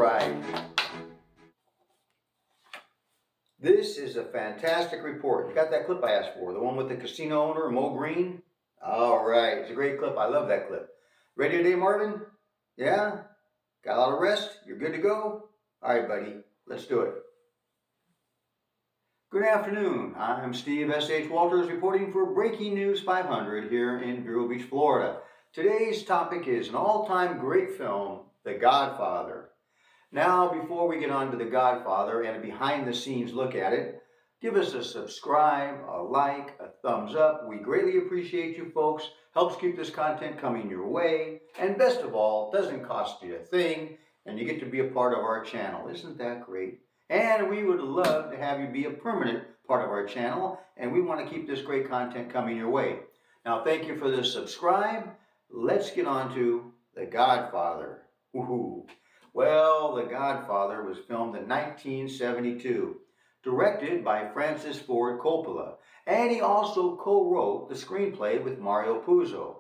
right. This is a fantastic report. You got that clip I asked for, the one with the casino owner, Mo Green? All right, it's a great clip. I love that clip. Ready today, Marvin? Yeah? Got a lot of rest? You're good to go? All right, buddy, let's do it. Good afternoon. I'm Steve S.H. Walters reporting for Breaking News 500 here in Vero Beach, Florida. Today's topic is an all-time great film, The Godfather. Now, before we get on to The Godfather and a behind-the-scenes look at it, give us a subscribe, a like, a thumbs up. We greatly appreciate you folks. Helps keep this content coming your way. And best of all, doesn't cost you a thing, and you get to be a part of our channel. Isn't that great? And we would love to have you be a permanent part of our channel, and we want to keep this great content coming your way. Now, thank you for the subscribe. Let's get on to The Godfather. Woohoo! Well, The Godfather was filmed in 1972, directed by Francis Ford Coppola, and he also co-wrote the screenplay with Mario Puzo.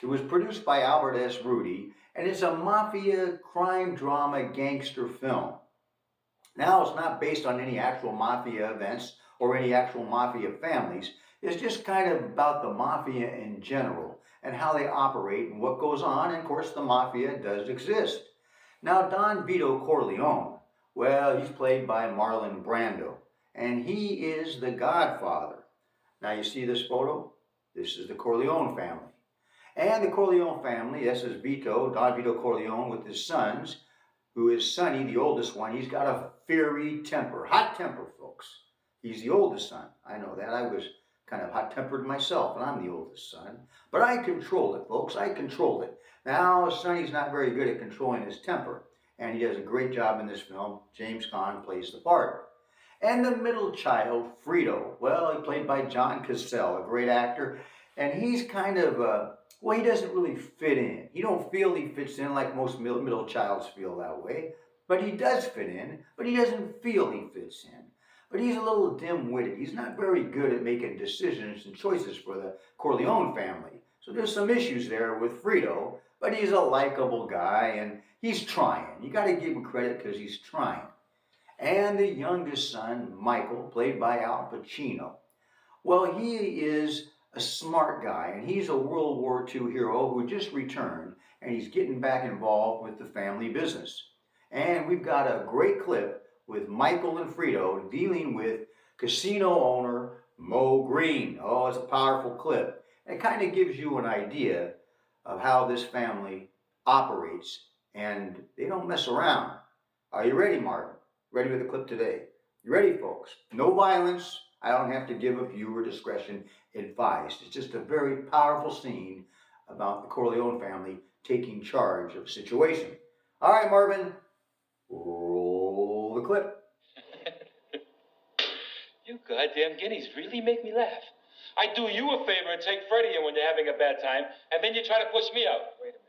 It was produced by Albert S. Rudy, and it's a mafia crime drama gangster film. Now, it's not based on any actual mafia events or any actual mafia families. It's just kind of about the mafia in general and how they operate and what goes on. And of course, the mafia does exist. Now, Don Vito Corleone, well, he's played by Marlon Brando, and he is the Godfather. Now, you see this photo? This is the Corleone family. And the Corleone family, this is Vito, Don Vito Corleone with his sons, who is Sonny, the oldest one. He's got a fiery temper, hot temper, folks. He's the oldest son. I know that. I was kind of hot-tempered myself, and I'm the oldest son. But I controlled it, folks. I controlled it. Now, Sonny's not very good at controlling his temper, and he does a great job in this film. James Caan plays the part. And the middle child, Frito, well, he played by John Cassell, a great actor, and he's kind of, well, he doesn't really fit in. He don't feel he fits in like most middle childs feel that way, but he does fit in, but he doesn't feel he fits in. But he's a little dim-witted. He's not very good at making decisions and choices for the Corleone family. So there's some issues there with Frito, but he's a likable guy, and he's trying. You got to give him credit because he's trying. And the youngest son, Michael, played by Al Pacino. Well, he is a smart guy, and he's a World War II hero who just returned, and he's getting back involved with the family business. And we've got a great clip with Michael and Frito dealing with casino owner Mo Green. Oh, it's a powerful clip. It kind of gives you an idea of how this family operates, and they don't mess around. Are you ready, Marvin? Ready with the clip today? You ready, folks? No violence. I don't have to give a viewer discretion advice. It's just a very powerful scene about the Corleone family taking charge of the situation. All right, Marvin, roll the clip. You goddamn guineas really make me laugh. I do you a favor and take Freddie in when you're having a bad time, and then you try to push me out. Wait a minute.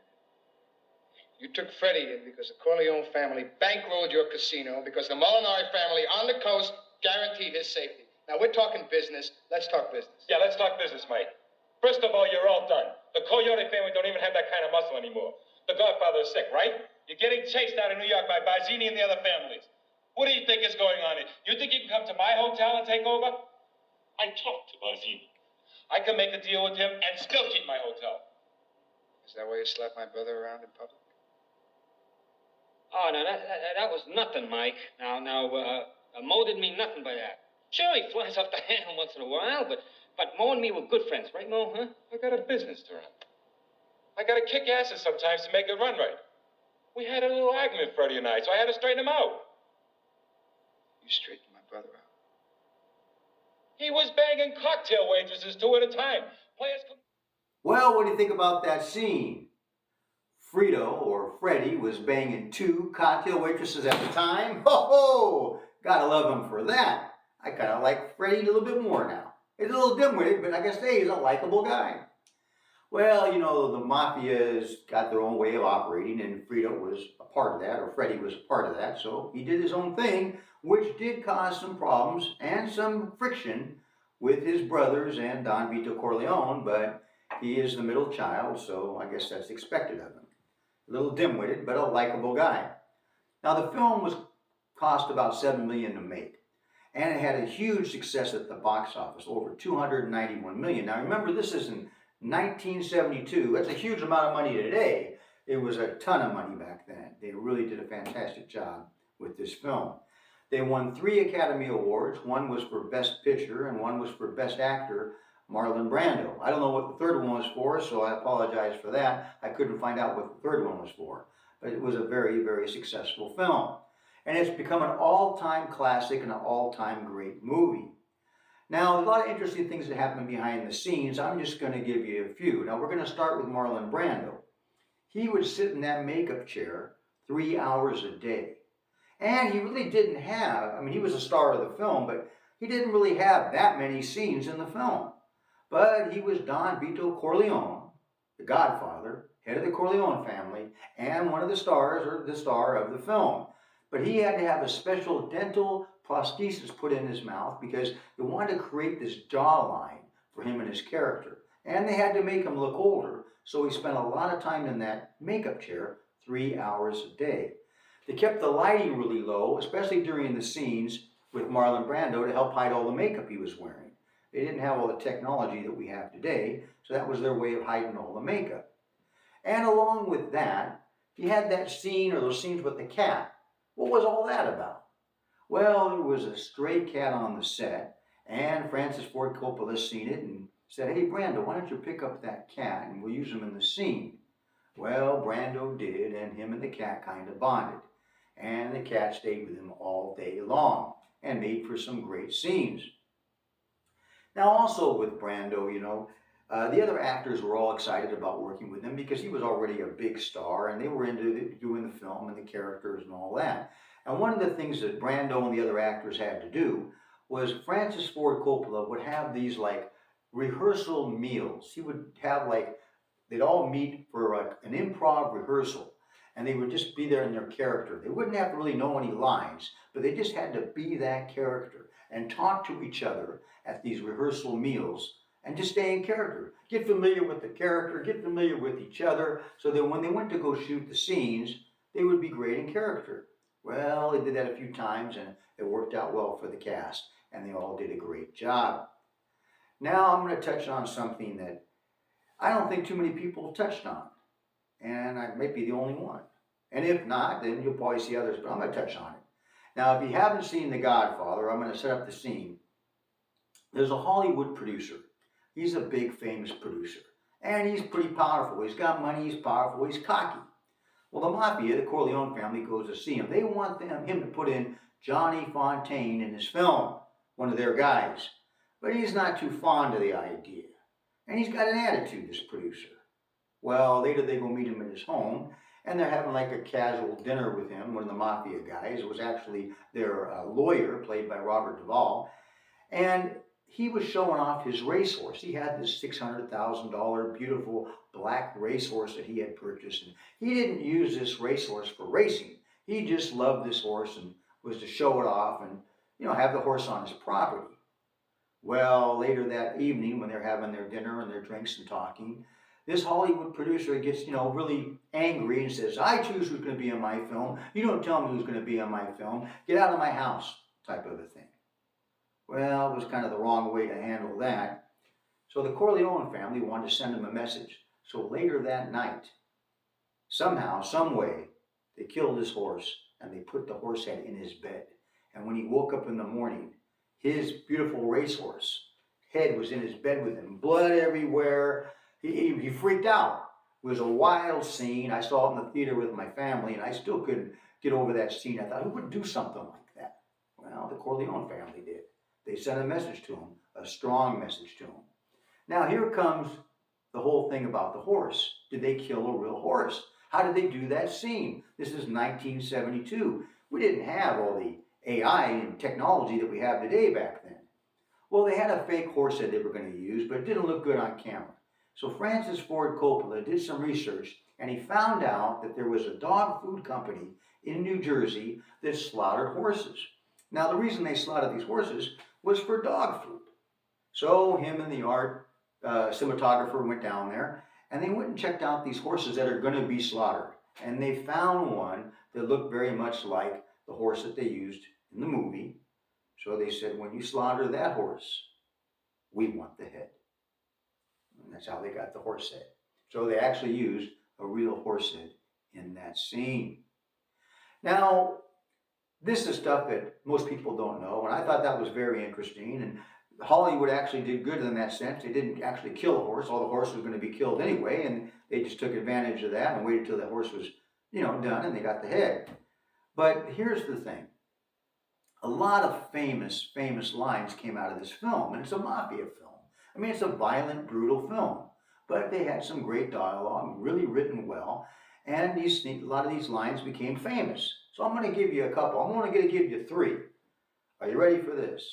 You took Freddie in because the Corleone family bankrolled your casino because the Molinari family on the coast guaranteed his safety. Now, we're talking business. Let's talk business. Yeah, let's talk business, mate. First of all, you're all done. The Coyote family don't even have that kind of muscle anymore. The Godfather is sick, right? You're getting chased out of New York by Barzini and the other families. What do you think is going on here? You think you can come to my hotel and take over? I talked to Barzini. I can make a deal with him and still keep my hotel. Is that why you slapped my brother around in public? Oh, no, that was nothing, Mike. Now, Mo didn't mean nothing by that. Sure, he flies off the handle once in a while, but Mo and me were good friends, right, Mo, huh? I got a business to run. I got to kick asses sometimes to make it run right. We had a little argument, Freddie and I, so I had to straighten him out. You straightened my brother out. He was banging cocktail waitresses 2 at a time. Players could... Well, what do you think about that scene? Frito, or Freddie, was banging 2 cocktail waitresses at the time. Ho ho! Gotta love him for that. I kind of like Freddie a little bit more now. He's a little dim-witted, but I guess he's a likable guy. Well, you know, the mafia's got their own way of operating, and Frito was a part of that, or Freddie was a part of that, so he did his own thing, which did cause some problems and some friction with his brothers and Don Vito Corleone, but he is the middle child, so I guess that's expected of him. A little dim-witted, but a likable guy. Now the film was cost about $7 million to make, and it had a huge success at the box office, over $291 million. Now remember, this is in 1972. That's a huge amount of money today. It was a ton of money back then. They really did a fantastic job with this film. They won 3 Academy Awards. One was for Best Picture and one was for Best Actor, Marlon Brando. I don't know what the third one was for, so I apologize for that. I couldn't find out what the third one was for. But it was a very, very successful film. And it's become an all-time classic and an all-time great movie. Now, a lot of interesting things that happen behind the scenes. I'm just going to give you a few. Now, we're going to start with Marlon Brando. He would sit in that makeup chair 3 hours a day. And he really didn't have, I mean, he was a star of the film, but he didn't really have that many scenes in the film. But he was Don Vito Corleone, the Godfather, head of the Corleone family, and one of the stars, or the star of the film. But he had to have a special dental prosthesis put in his mouth because they wanted to create this jawline for him and his character. And they had to make him look older, so he spent a lot of time in that makeup chair 3 hours a day. They kept the lighting really low, especially during the scenes with Marlon Brando, to help hide all the makeup he was wearing. They didn't have all the technology that we have today, so that was their way of hiding all the makeup. And along with that, he had that scene, or those scenes with the cat. What was all that about? Well, there was a stray cat on the set, and Francis Ford Coppola seen it and said, "Hey, Brando, why don't you pick up that cat and we'll use him in the scene?" Well, Brando did, and him and the cat kind of bonded. And the cat stayed with him all day long and made for some great scenes. Now, also with Brando, the other actors were all excited about working with him because he was already a big star and they were into doing the film and the characters and all that. And one of the things that Brando and the other actors had to do was Francis Ford Coppola would have these like rehearsal meals. He would have they'd all meet for an improv rehearsal. And they would just be there in their character. They wouldn't have to really know any lines, but they just had to be that character and talk to each other at these rehearsal meals and just stay in character. Get familiar with the character, get familiar with each other, so that when they went to go shoot the scenes, they would be great in character. Well, they did that a few times and it worked out well for the cast, and they all did a great job. Now I'm going to touch on something that I don't think too many people touched on. And I might be the only one. And if not, then you'll probably see others, but I'm going to touch on it. Now, if you haven't seen The Godfather, I'm going to set up the scene. There's a Hollywood producer. He's a big, famous producer. And he's pretty powerful. He's got money, he's powerful, he's cocky. Well, the mafia, the Corleone family, goes to see him. They want him to put in Johnny Fontaine in his film, one of their guys. But he's not too fond of the idea. And he's got an attitude, this producer. Well, later they go meet him at his home, and they're having like a casual dinner with him, one of the mafia guys. It was actually their lawyer, played by Robert Duvall, and he was showing off his racehorse. He had this $600,000 beautiful black racehorse that he had purchased, and he didn't use this racehorse for racing. He just loved this horse and was to show it off and, have the horse on his property. Well, later that evening, when they're having their dinner and their drinks and talking, this Hollywood producer gets, really angry and says, "I choose who's going to be in my film. You don't tell me who's going to be in my film. Get out of my house," type of a thing. Well, it was kind of the wrong way to handle that. So the Corleone family wanted to send him a message. So later that night, somehow, some way, they killed his horse and they put the horse head in his bed. And when he woke up in the morning, his beautiful racehorse head was in his bed with him, blood everywhere. He freaked out. It was a wild scene. I saw it in the theater with my family, and I still couldn't get over that scene. I thought, who would do something like that? Well, the Corleone family did. They sent a message to him, a strong message to him. Now, here comes the whole thing about the horse. Did they kill a real horse? How did they do that scene? This is 1972. We didn't have all the AI and technology that we have today back then. Well, they had a fake horse head they were going to use, but it didn't look good on camera. So Francis Ford Coppola did some research, and he found out that there was a dog food company in New Jersey that slaughtered horses. Now, the reason they slaughtered these horses was for dog food. So him and the art cinematographer went down there, and they went and checked out these horses that are going to be slaughtered. And they found one that looked very much like the horse that they used in the movie. So they said, when you slaughter that horse, we want the head. And that's how they got the horse head. So they actually used a real horse head in that scene. Now, this is stuff that most people don't know, and I thought that was very interesting. And Hollywood actually did good in that sense. They didn't actually kill a horse. All the horse was going to be killed anyway, and they just took advantage of that and waited till the horse was, done, and they got the head. But here's the thing. A lot of famous lines came out of this film, and it's a mafia film. I mean, it's a violent, brutal film, but they had some great dialogue, really written well, and a lot of these lines became famous. So I'm going to give you a couple. I'm only going to give you three. Are you ready for this?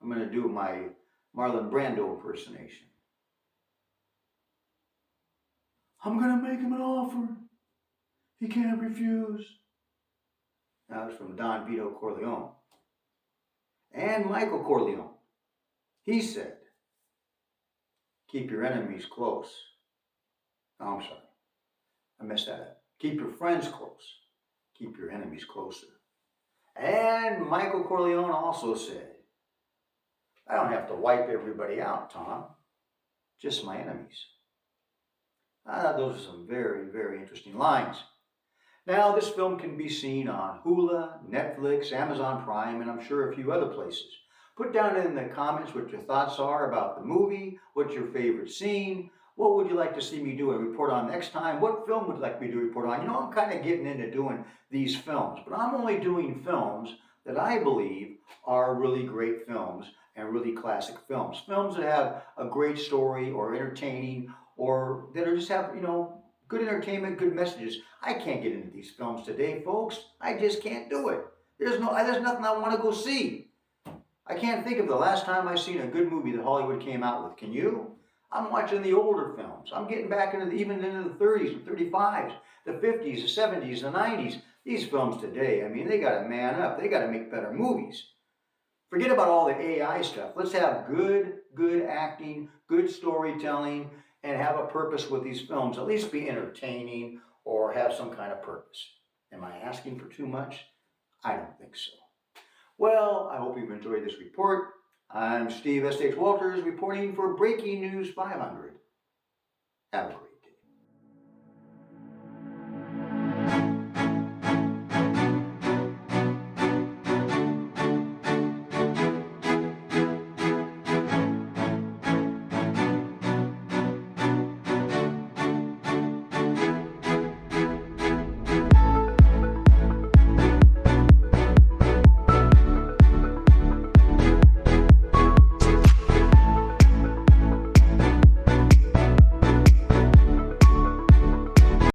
I'm going to do my Marlon Brando impersonation. I'm going to make him an offer he can't refuse. That was from Don Vito Corleone. And Michael Corleone. He said, keep your enemies close. Oh, I'm sorry. I messed that up. Keep your friends close. Keep your enemies closer. And Michael Corleone also said, I don't have to wipe everybody out, Tom. Just my enemies. I thought those are some very, very interesting lines. Now, this film can be seen on Hulu, Netflix, Amazon Prime, and I'm sure a few other places. Put down in the comments what your thoughts are about the movie, what's your favorite scene, what would you like to see me do a report on next time, what film would you like me to do a report on. I'm kind of getting into doing these films, but I'm only doing films that I believe are really great films and really classic films. Films that have a great story or entertaining or that just have, good entertainment, good messages. I can't get into these films today, folks. I just can't do it. There's nothing I want to go see. I can't think of the last time I seen a good movie that Hollywood came out with. Can you? I'm watching the older films. I'm getting back even into the 30s and 35s, the 50s, the 70s, the 90s. These films today, they got to man up. They got to make better movies. Forget about all the AI stuff. Let's have good acting, good storytelling, and have a purpose with these films. At least be entertaining or have some kind of purpose. Am I asking for too much? I don't think so. Well, I hope you've enjoyed this report. I'm Steve S.H. Walters reporting for Breaking News 500. Have a great day.